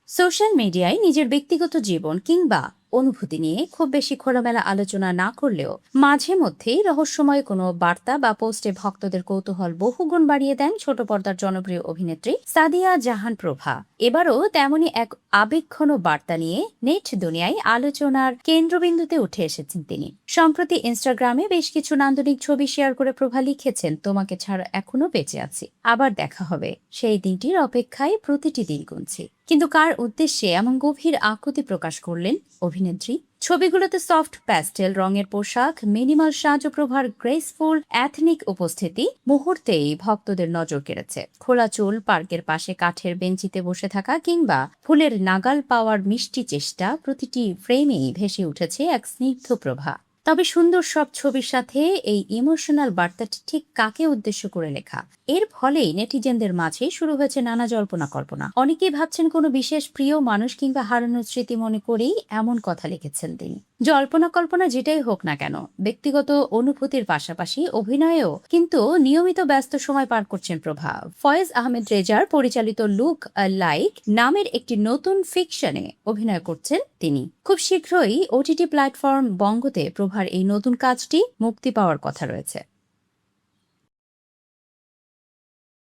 Social মিডিয়ায় নিজের ব্যক্তিগত জীবন কিংবা অনুভূতি নিয়ে খুব বেশি খোলামেলা আলোচনা না করলেও মাঝে মধ্যেই রহস্যময় কোনো বার্তা বা পোস্টে ভক্তদের কৌতূহল বহুগুণ বাড়িয়ে দেন ছোট পর্দার জনপ্রিয় অভিনেত্রী সাদিয়া জাহান প্রভা। এবারও তেমনই এক আবেগঘন বার্তা নিয়ে নেট দুনিয়ায় আলোচনার কেন্দ্রবিন্দুতে উঠে এসেছেন তিনি। সম্প্রতি ইনস্টাগ্রামে বেশ কিছু নান্দনিক ছবি শেয়ার করে প্রভা লিখেছেন, তোমাকে ছাড়া এখনো বেঁচে আছি, আবার দেখা হবে, সেই দিনটির অপেক্ষায় প্রতিটি দিন গুনছি। কিন্তু কার উদ্দেশ্যে এমন গভীর আকুতি প্রকাশ করলেন অভিনেত্রী? ছবিগুলোতে সফট প্যাস্টেল রঙের পোশাক, মিনিমাল সাজপ্রভার গ্রেসফুল অ্যাথনিক উপস্থিতি মুহূর্তেই ভক্তদের নজর কেড়েছে। খোলা চুল, পার্কের পাশে কাঠের বেঞ্চিতে বসে থাকা কিংবা ফুলের নাগাল পাওয়ার মিষ্টি চেষ্টা, প্রতিটি ফ্রেমেই ভেসে উঠেছে এক স্নিগ্ধ প্রভা। তবে সুন্দর সব ছবির সাথে এই ইমোশনাল বার্তাটি ঠিক কাকে উদ্দেশ্য করে লেখা, এর ফলেই নেটিজেনদের মাঝে শুরু হয়েছে নানা জল্পনা কল্পনা। অনেকেই ভাবছেন কোনো বিশেষ প্রিয় মানুষ কিংবা হারানোর স্মৃতি মনে করেই এমন কথা লিখেছেন তিনি। জল্পনা কল্পনা যেটাই হোক না কেন, ব্যক্তিগত অনুভূতির পাশাপাশি অভিনয়েও কিন্তু নিয়মিত ব্যস্ত সময় পার করছেন প্রভা। ফয়েজ আহমেদ রেজার পরিচালিত লুক লাইক নামের একটি নতুন ফিকশনে অভিনয় করছেন তিনি। খুব শীঘ্রই ওটিটি প্ল্যাটফর্ম বঙ্গতে প্রভার এই নতুন কাজটি মুক্তি পাওয়ার কথা রয়েছে।